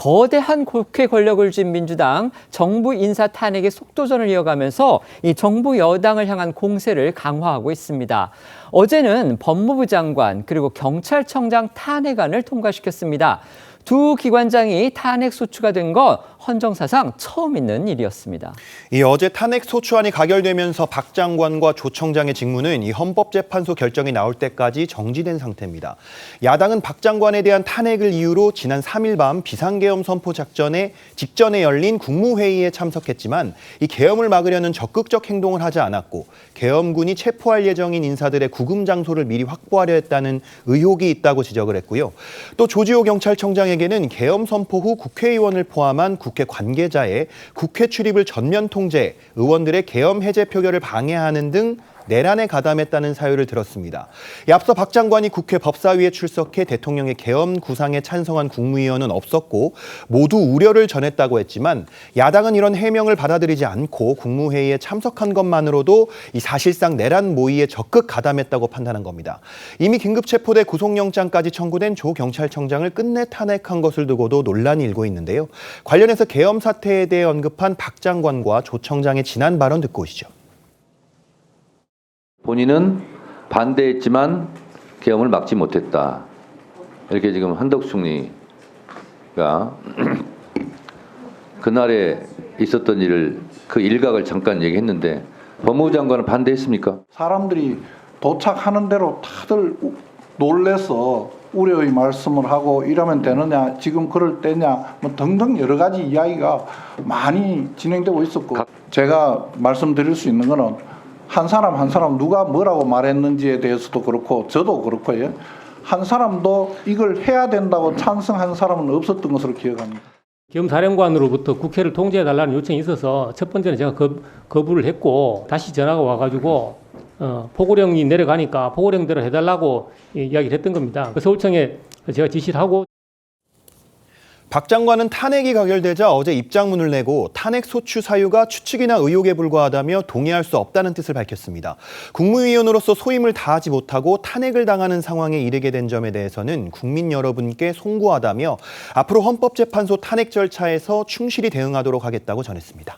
거대한 국회 권력을 쥔 민주당, 정부 인사 탄핵의 속도전을 이어가면서 이 정부 여당을 향한 공세를 강화하고 있습니다. 어제는 법무부 장관 그리고 경찰청장 탄핵안을 통과시켰습니다. 두 기관장이 탄핵 소추가 된 건 헌정사상 처음 있는 일이었습니다. 어제 탄핵 소추안이 가결되면서 박 장관과 조 청장의 직무는 이 헌법재판소 결정이 나올 때까지 정지된 상태입니다. 야당은 박 장관에 대한 탄핵을 이유로 지난 3일 밤 비상계엄 선포 직전에 열린 국무회의에 참석했지만 이 계엄을 막으려는 적극적 행동을 하지 않았고 계엄군이 체포할 예정인 인사들의 구금 장소를 미리 확보하려 했다는 의혹이 있다고 지적을 했고요. 또 조지호 경찰청장에게는 계엄 선포 후 국회의원을 포함한 국회 관계자의 국회 출입을 전면 통제, 의원들의 계엄 해제 표결을 방해하는 등 내란에 가담했다는 사유를 들었습니다. 앞서 박 장관이 국회 법사위에 출석해 대통령의 계엄 구상에 찬성한 국무위원은 없었고 모두 우려를 전했다고 했지만 야당은 이런 해명을 받아들이지 않고 국무회의에 참석한 것만으로도 이 사실상 내란 모의에 적극 가담했다고 판단한 겁니다. 이미 긴급 체포돼 구속영장까지 청구된 조 경찰청장을 끝내 탄핵한 것을 두고도 논란이 일고 있는데요. 관련해서 계엄 사태에 대해 언급한 박 장관과 조 청장의 지난 발언 듣고 오시죠. 본인은 반대했지만 계엄을 막지 못했다. 이렇게 지금 한덕수 총리가 그날에 있었던 일을 그 일각을 잠깐 얘기했는데 법무부 장관은 반대했습니까? 사람들이 도착하는 대로 다들 놀래서 우려의 말씀을 하고 이러면 되느냐, 지금 그럴 때냐, 뭐 등등 여러 가지 이야기가 많이 진행되고 있었고 제가 말씀드릴 수 있는 거는 한 사람 누가 뭐라고 말했는지에 대해서도 그렇고 저도 그렇고요. 한 사람도 이걸 해야 된다고 찬성한 사람은 없었던 것으로 기억합니다. 계엄사령관으로부터 국회를 통제해달라는 요청이 있어서 첫 번째는 제가 거부를 했고 다시 전화가 와가지고 포고령이 내려가니까 포고령대로 해달라고 이야기를 했던 겁니다. 서울청에 제가 지시를 하고 박 장관은 탄핵이 가결되자 어제 입장문을 내고 탄핵 소추 사유가 추측이나 의혹에 불과하다며 동의할 수 없다는 뜻을 밝혔습니다. 국무위원으로서 소임을 다하지 못하고 탄핵을 당하는 상황에 이르게 된 점에 대해서는 국민 여러분께 송구하다며 앞으로 헌법재판소 탄핵 절차에서 충실히 대응하도록 하겠다고 전했습니다.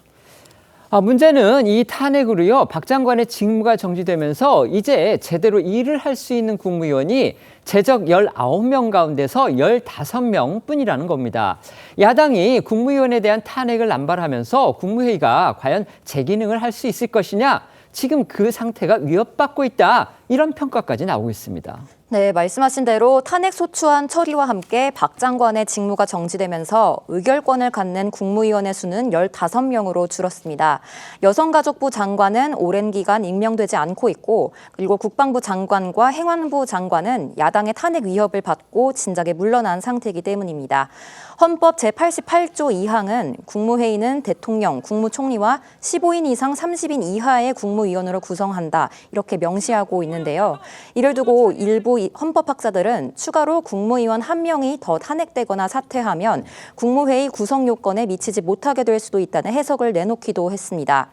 문제는 이 탄핵으로요, 박 장관의 직무가 정지되면서 이제 제대로 일을 할 수 있는 국무위원이 제적 19명 가운데서 15명 뿐이라는 겁니다. 야당이 국무위원에 대한 탄핵을 남발하면서 국무회의가 과연 제 기능을 할 수 있을 것이냐, 지금 그 상태가 위협받고 있다, 이런 평가까지 나오고 있습니다. 네, 말씀하신 대로 탄핵 소추안 처리와 함께 박 장관의 직무가 정지되면서 의결권을 갖는 국무위원의 수는 15명으로 줄었습니다. 여성가족부 장관은 오랜 기간 임명되지 않고 있고, 그리고 국방부 장관과 행안부 장관은 야당의 탄핵 위협을 받고 진작에 물러난 상태이기 때문입니다. 헌법 제88조 2항은 국무회의는 대통령, 국무총리와 15인 이상 30인 이하의 국무위원으로 구성한다, 이렇게 명시하고 있는데요. 이를 두고 일부 헌법학자들은 추가로 국무위원 1명이 더 탄핵되거나 사퇴하면 국무회의 구성 요건에 미치지 못하게 될 수도 있다는 해석을 내놓기도 했습니다.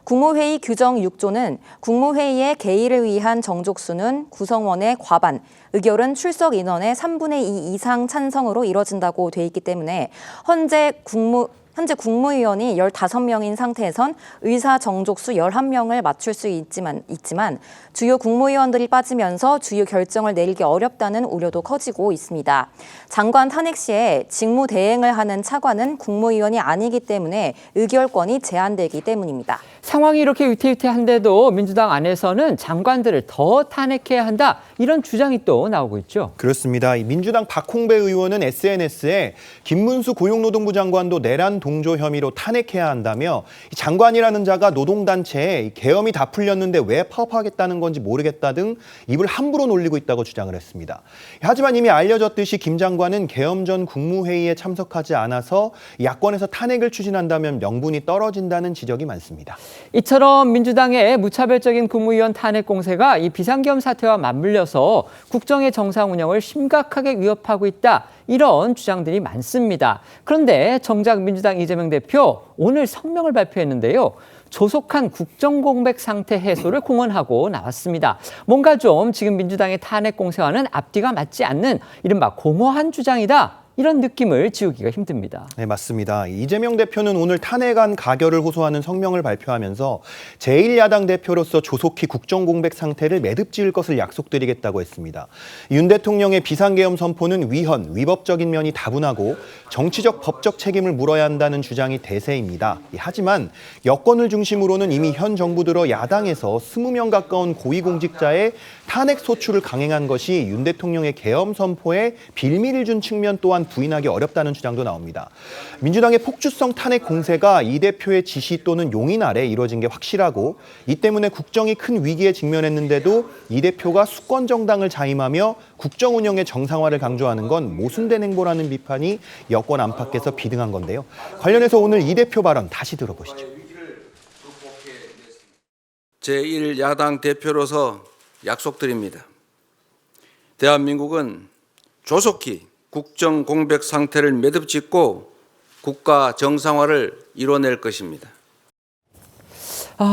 국무회의 규정 6조는 국무회의의 개의를 위한 정족수는 구성원의 과반, 의결은 출석 인원의 3분의 2 이상 찬성으로 이뤄진다고 돼 있기 때문에 현재 국무위원이 15명인 상태에선 의사 정족수 11명을 맞출 수 있지만 주요 국무위원들이 빠지면서 주요 결정을 내리기 어렵다는 우려도 커지고 있습니다. 장관 탄핵 시에 직무 대행을 하는 차관은 국무위원이 아니기 때문에 의결권이 제한되기 때문입니다. 상황이 이렇게 위태위태한데도 민주당 안에서는 장관들을 더 탄핵해야 한다, 이런 주장이 또 나오고 있죠. 그렇습니다. 민주당 박홍배 의원은 SNS에 김문수 고용노동부 장관도 내란 동조 혐의로 탄핵해야 한다며 장관이라는 자가 노동단체에 계엄이 다 풀렸는데 왜 파업하겠다는 건지 모르겠다 등 입을 함부로 놀리고 있다고 주장을 했습니다. 하지만 이미 알려졌듯이 김 장관은 계엄 전 국무회의에 참석하지 않아서 야권에서 탄핵을 추진한다면 명분이 떨어진다는 지적이 많습니다. 이처럼 민주당의 무차별적인 국무위원 탄핵 공세가 이 비상계엄 사태와 맞물려서 국정의 정상 운영을 심각하게 위협하고 있다, 이런 주장들이 많습니다. 그런데 정작 민주당 이재명 대표 오늘 성명을 발표했는데요. 조속한 국정공백 상태 해소를 공언하고 나왔습니다. 뭔가 좀 지금 민주당의 탄핵 공세와는 앞뒤가 맞지 않는 이른바 공허한 주장이다, 이런 느낌을 지우기가 힘듭니다. 네, 맞습니다. 이재명 대표는 오늘 탄핵안 가결을 호소하는 성명을 발표하면서 제1야당 대표로서 조속히 국정공백 상태를 매듭지을 것을 약속드리겠다고 했습니다. 윤 대통령의 비상계엄 선포는 위헌, 위법적인 면이 다분하고 정치적, 법적 책임을 물어야 한다는 주장이 대세입니다. 하지만 여권을 중심으로는 이미 현 정부 들어 야당에서 20명 가까운 고위공직자의 탄핵 소추를 강행한 것이 윤 대통령의 계엄 선포에 빌미를 준 측면 또한 부인하기 어렵다는 주장도 나옵니다. 민주당의 폭주성 탄핵 공세가 이 대표의 지시 또는 용인 아래 이루어진 게 확실하고 이 때문에 국정이 큰 위기에 직면했는데도 이 대표가 수권 정당을 자임하며 국정 운영의 정상화를 강조하는 건 모순된 행보라는 비판이 여권 안팎에서 비등한 건데요. 관련해서 오늘 이 대표 발언 다시 들어보시죠. 제1야당 대표로서 약속드립니다. 대한민국은 조속히 국정 공백 상태를 매듭짓고 국가 정상화를 이뤄낼 것입니다.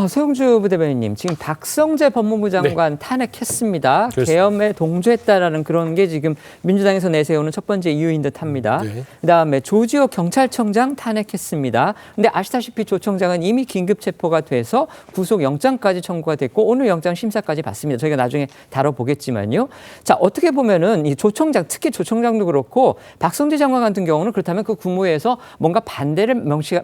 소영주 부대변인님, 지금 박성재 법무부 장관 탄핵했습니다. 그렇습니다. 계엄에 동조했다라는 그런 게 지금 민주당에서 내세우는 첫 번째 이유인 듯합니다. 그다음에 조지호 경찰청장 탄핵했습니다. 근데 아시다시피 조 청장은 이미 긴급 체포가 돼서 구속 영장까지 청구가 됐고 오늘 영장 심사까지 받습니다. 저희가 나중에 다뤄보겠지만요. 자, 어떻게 보면은 이 조 청장, 특히 조 청장도 그렇고 박성재 장관 같은 경우는 그렇다면 그 국무회에서 뭔가 반대를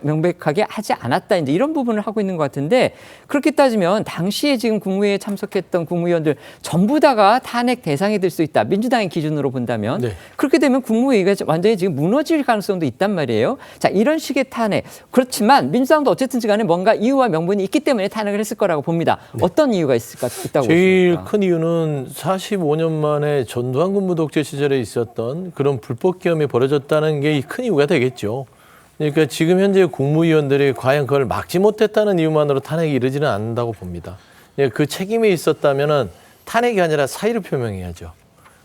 명백하게 하지 않았다, 이제 이런 부분을 하고 있는 것 같은데, 그렇게 따지면 당시에 지금 국무회의에 참석했던 국무위원들 전부 다가 탄핵 대상이 될 수 있다. 민주당의 기준으로 본다면. 네. 그렇게 되면 국무회의가 완전히 지금 무너질 가능성도 있단 말이에요. 자, 이런 식의 탄핵. 그렇지만 민주당도 어쨌든 간에 뭔가 이유와 명분이 있기 때문에 탄핵을 했을 거라고 봅니다. 어떤 이유가 있다고 제일 보십니까? 큰 이유는 45년 만에 전두환 군부 독재 시절에 있었던 그런 불법 계엄이 벌어졌다는 게 큰 이유가 되겠죠. 그러니까 지금 현재 국무위원들이 과연 그걸 막지 못했다는 이유만으로 탄핵이 이르지는 않는다고 봅니다. 그 책임이 있었다면은 탄핵이 아니라 사의를 표명해야죠.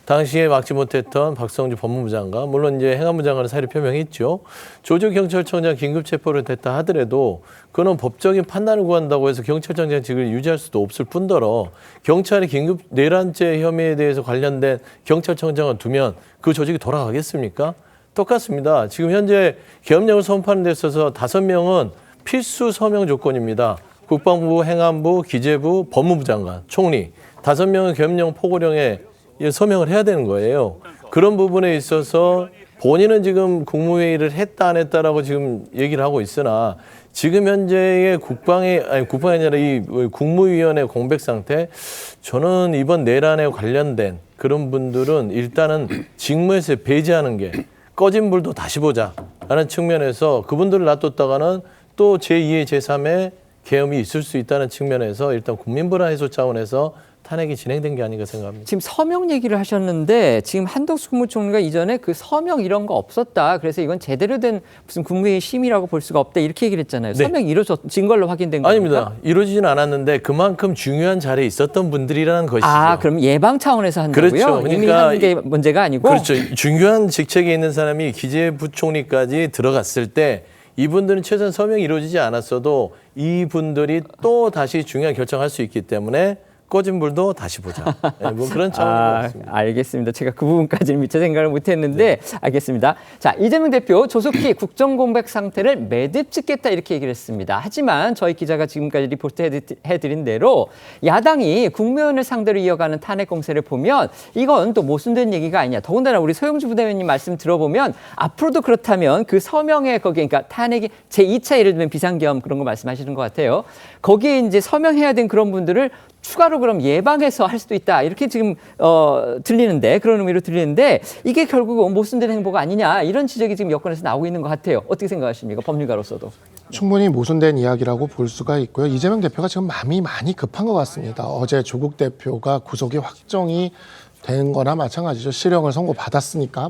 당시에 막지 못했던 박성주 법무부 장관, 물론 이제 행안부 장관은 사의를 표명했죠. 조지호 경찰청장 긴급 체포를 됐다 하더라도 그는 법적인 판단을 구한다고 해서 경찰청장직을 유지할 수도 없을 뿐더러 경찰이 긴급 내란죄 혐의에 대해서 관련된 경찰청장을 두면 그 조직이 돌아가겠습니까? 똑같습니다. 지금 현재 계엄령을 선포하는 데 있어서 5명은 필수 서명 조건입니다. 국방부, 행안부, 기재부, 법무부 장관, 총리 5명은 계엄령 포고령에 서명을 해야 되는 거예요. 그런 부분에 있어서 본인은 지금 국무회의를 했다 안 했다라고 지금 얘기를 하고 있으나 지금 현재의 국방이 아니라 이 국무위원회 공백 상태, 저는 이번 내란에 관련된 그런 분들은 일단은 직무에서 배제하는 게 꺼진 불도 다시 보자라는 측면에서 그분들을 놔뒀다가는 또 제2의 제3의 계엄이 있을 수 있다는 측면에서 일단 국민불안 해소 차원에서 탄핵이 진행된 게 아닌가 생각합니다. 지금 서명 얘기를 하셨는데 지금 한덕수 국무총리가 이전에 그 서명 이런 거 없었다. 그래서 이건 제대로 된 무슨 국무회의 심의라고 볼 수가 없다. 이렇게 얘기를 했잖아요. 네. 서명이 이루어진 걸로 확인된 겁니까? 아닙니다. 이루어지진 않았는데 그만큼 중요한 자리에 있었던 분들이라는 것이죠. 그럼 예방 차원에서 한다고요? 그렇죠. 이미 그러니까 하는 게 문제가 아니고? 그렇죠. 중요한 직책에 있는 사람이 기재부총리까지 들어갔을 때 이분들은 최소한 서명이 이루어지지 않았어도 이분들이 또 다시 중요한 결정할 수 있기 때문에 꺼진 불도 다시 보자. 네, 뭐 그런 차원인 것 같습니다. 알겠습니다. 제가 그 부분까지는 미처 생각을 못했는데 알겠습니다. 자, 이재명 대표 조속히 국정공백 상태를 매듭짓겠다 이렇게 얘기를 했습니다. 하지만 저희 기자가 지금까지 리포트해드린 대로 야당이 국무위원을 상대로 이어가는 탄핵 공세를 보면 이건 또 모순된 얘기가 아니냐. 더군다나 우리 소영주 부대변인 말씀 들어보면 앞으로도 그렇다면 그 서명에 거기에 그러니까 탄핵이 제2차 예를 들면 비상계엄 그런 거 말씀하시는 것 같아요. 거기에 이제 서명해야 된 그런 분들을 추가로 그럼 예방해서 할 수도 있다. 이렇게 지금 들리는데 그런 의미로 들리는데 이게 결국 모순된 행보가 아니냐. 이런 지적이 지금 여권에서 나오고 있는 것 같아요. 어떻게 생각하십니까? 법률가로서도. 충분히 모순된 이야기라고 볼 수가 있고요. 이재명 대표가 지금 마음이 많이 급한 것 같습니다. 어제 조국 대표가 구속이 확정이 된 거나 마찬가지죠. 실형을 선고받았으니까.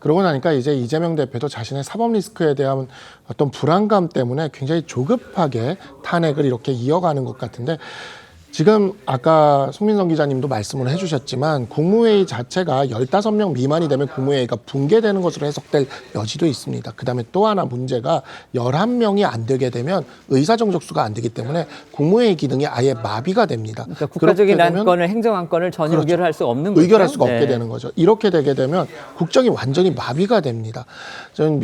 그러고 나니까 이제 이재명 대표도 자신의 사법 리스크에 대한 어떤 불안감 때문에 굉장히 조급하게 탄핵을 이렇게 이어가는 것 같은데 지금 아까 송민성 기자님도 말씀을 해주셨지만 국무회의 자체가 15명 미만이 되면 국무회의가 붕괴되는 것으로 해석될 여지도 있습니다. 그다음에 또 하나 문제가 11명이 안 되게 되면 의사정족수가 안 되기 때문에 국무회의 기능이 아예 마비가 됩니다. 그러니까 국가적인 그렇게 되면 안건을 행정안건을 전혀 그렇죠. 의결할 수 없는 거죠. 의결할 수가 없게 네. 되는 거죠. 이렇게 되게 되면 국정이 완전히 마비가 됩니다. 저는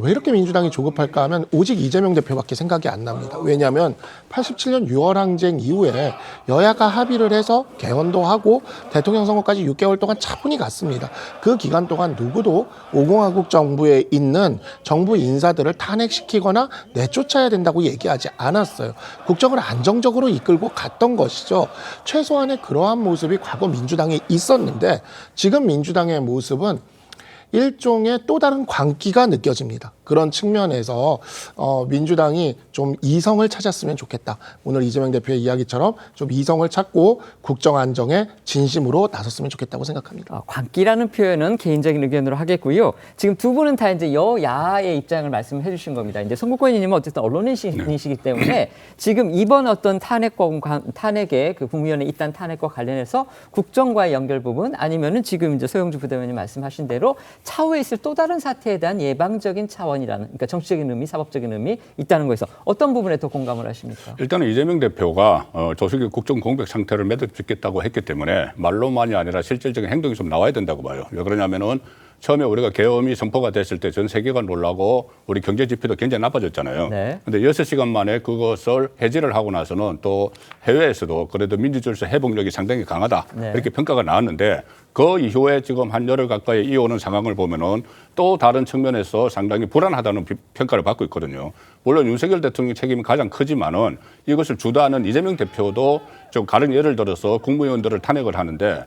왜 이렇게 민주당이 조급할까 하면 오직 이재명 대표밖에 생각이 안 납니다. 왜냐하면 87년 6월 항쟁 이후에 여야가 합의를 해서 개헌도 하고 대통령 선거까지 6개월 동안 차분히 갔습니다. 그 기간 동안 누구도 50화국 정부에 있는 정부 인사들을 탄핵시키거나 내쫓아야 된다고 얘기하지 않았어요. 국정을 안정적으로 이끌고 갔던 것이죠. 최소한의 그러한 모습이 과거 민주당에 있었는데 지금 민주당의 모습은 일종의 또 다른 광기가 느껴집니다. 그런 측면에서 민주당이 좀 이성을 찾았으면 좋겠다. 오늘 이재명 대표의 이야기처럼 좀 이성을 찾고 국정 안정에 진심으로 나섰으면 좋겠다고 생각합니다. 광기라는 표현은 개인적인 의견으로 하겠고요. 지금 두 분은 다 이제 여야의 입장을 말씀해 주신 겁니다. 이제 송국권님은 어쨌든 언론인이시기 때문에 지금 이번 어떤 탄핵의 그 국무위원회 입단 탄핵과 관련해서 국정과의 연결 부분 아니면은 지금 이제 소영주 부대변인 말씀하신 대로 차후에 있을 또 다른 사태에 대한 예방적인 차원이라는, 그러니까 정치적인 의미, 사법적인 의미 있다는 거에서 어떤 부분에 더 공감을 하십니까? 일단은 이재명 대표가 조속히 국정 공백 상태를 매듭짓겠다고 했기 때문에 말로만이 아니라 실질적인 행동이 좀 나와야 된다고 봐요. 왜 그러냐면은 처음에 우리가 계엄이 선포가 됐을 때 전 세계가 놀라고 우리 경제 지표도 굉장히 나빠졌잖아요. 그런데 6시간 만에 그것을 해지를 하고 나서는 또 해외에서도 그래도 민주주의에서 회복력이 상당히 강하다. 이렇게 평가가 나왔는데 그 이후에 지금 한 열흘 가까이 이어오는 상황을 보면은 또 다른 측면에서 상당히 불안하다는 평가를 받고 있거든요. 물론 윤석열 대통령 책임이 가장 크지만은 이것을 주도하는 이재명 대표도 좀 다른 예를 들어서 국무위원들을 탄핵을 하는데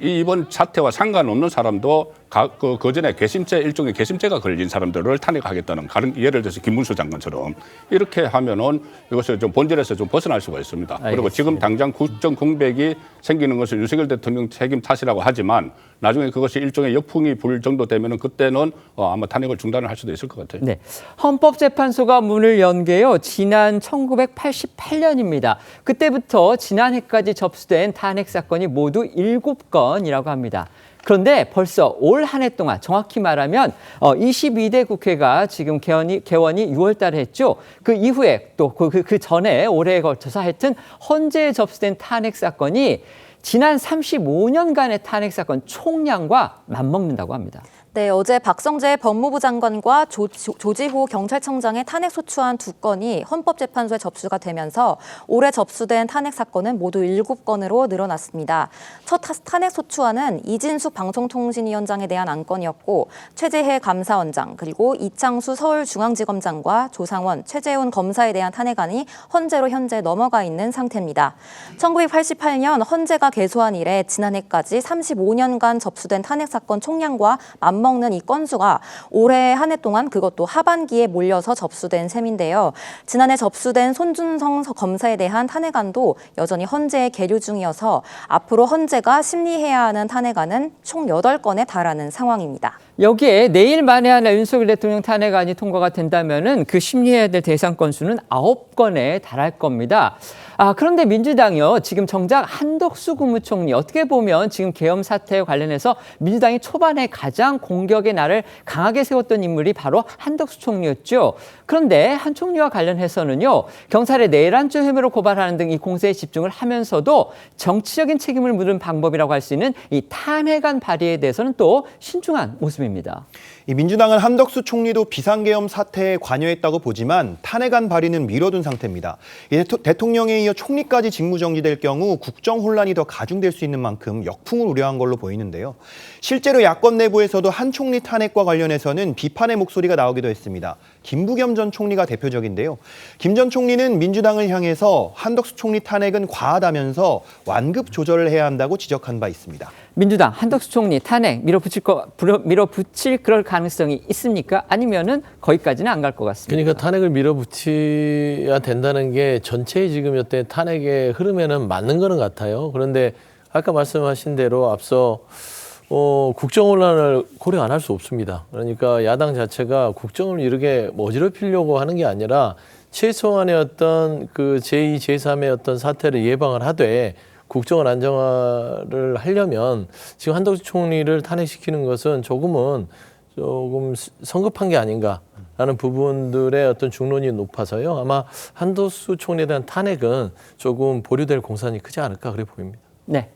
이번 사태와 상관없는 사람도 그 전에 일종의 괘씸죄가 걸린 사람들을 탄핵하겠다는 예를 들어서 김문수 장관처럼 이렇게 하면은 이것을 좀 본질에서 좀 벗어날 수가 있습니다. 알겠습니다. 그리고 지금 당장 국정 공백이 생기는 것은 윤석열 대통령 책임 탓이라고 하지만 나중에 그것이 일종의 역풍이 불 정도 되면은 그때는 아마 탄핵을 중단을 할 수도 있을 것 같아요. 네, 헌법재판소가 문을 연 게요. 지난 1988년입니다. 그때부터 지난해까지 접수된 탄핵 사건이 모두 7건이라고 합니다. 그런데 벌써 올 한 해 동안 정확히 말하면 22대 국회가 지금 개원이 6월 달에 했죠. 그 이후에 또 그 전에 올해에 걸쳐서 하여튼 헌재에 접수된 탄핵 사건이 지난 35년간의 탄핵 사건 총량과 맞먹는다고 합니다. 네, 어제 박성재 법무부 장관과 조지호 경찰청장의 탄핵 소추안 2건이 헌법재판소에 접수가 되면서 올해 접수된 탄핵 사건은 모두 7건으로 늘어났습니다. 첫 탄핵 소추안은 이진숙 방송통신위원장에 대한 안건이었고 최재해 감사원장 그리고 이창수 서울중앙지검장과 조상원, 최재훈 검사에 대한 탄핵안이 헌재로 현재 넘어가 있는 상태입니다. 1988년 헌재가 개소한 이래 지난해까지 35년간 접수된 탄핵 사건 총량과 맞먹는 이 건수가 올해 한 해 동안 그것도 하반기에 몰려서 접수된 셈인데요. 지난해 접수된 손준성 검사에 대한 탄핵안도 여전히 헌재에 계류 중이어서 앞으로 헌재가 심리해야 하는 탄핵안은 총 8건에 달하는 상황입니다. 여기에 내일 만에 하나 윤석열 대통령 탄핵안이 통과가 된다면은 그 심리해야 될 대상 건수는 9건에 달할 겁니다. 그런데 민주당이요. 지금 정작 한덕수 국무총리 어떻게 보면 지금 계엄 사태에 관련해서 민주당이 초반에 가장 공격의 날을 강하게 세웠던 인물이 바로 한덕수 총리였죠. 그런데 한 총리와 관련해서는요. 경찰의 내란죄 혐의로 고발하는 등 이 공세에 집중을 하면서도 정치적인 책임을 묻는 방법이라고 할 수 있는 이 탄핵안 발의에 대해서는 또 신중한 모습입니다. 이 민주당은 한덕수 총리도 비상계엄 사태에 관여했다고 보지만 탄핵안 발의는 미뤄둔 상태입니다. 대통령에 이어 총리까지 직무정지될 경우 국정 혼란이 더 가중될 수 있는 만큼 역풍을 우려한 걸로 보이는데요. 실제로 야권 내부에서도 한 총리 탄핵과 관련해서는 비판의 목소리가 나오기도 했습니다. 김부겸 전 총리가 대표적인데요. 김 전 총리는 민주당을 향해서 한덕수 총리 탄핵은 과하다면서 완급 조절을 해야 한다고 지적한 바 있습니다. 민주당 한덕수 총리 탄핵 밀어붙일 그럴 가능성이 있습니까? 아니면은 거기까지는 안 갈 것 같습니다. 그러니까 탄핵을 밀어붙여야 된다는 게 전체의 지금 여태 탄핵의 흐름에는 맞는 거는 같아요. 그런데 아까 말씀하신 대로 앞서 국정 혼란을 고려 안 할 수 없습니다. 그러니까 야당 자체가 국정을 이렇게 어지럽히려고 하는 게 아니라 최소한의 어떤 그 제2, 제3의 어떤 사태를 예방을 하되 국정을 안정화를 하려면 지금 한덕수 총리를 탄핵시키는 것은 조금 성급한 게 아닌가라는 부분들의 어떤 중론이 높아서요. 아마 한덕수 총리에 대한 탄핵은 조금 보류될 공산이 크지 않을까 그래 보입니다. 네.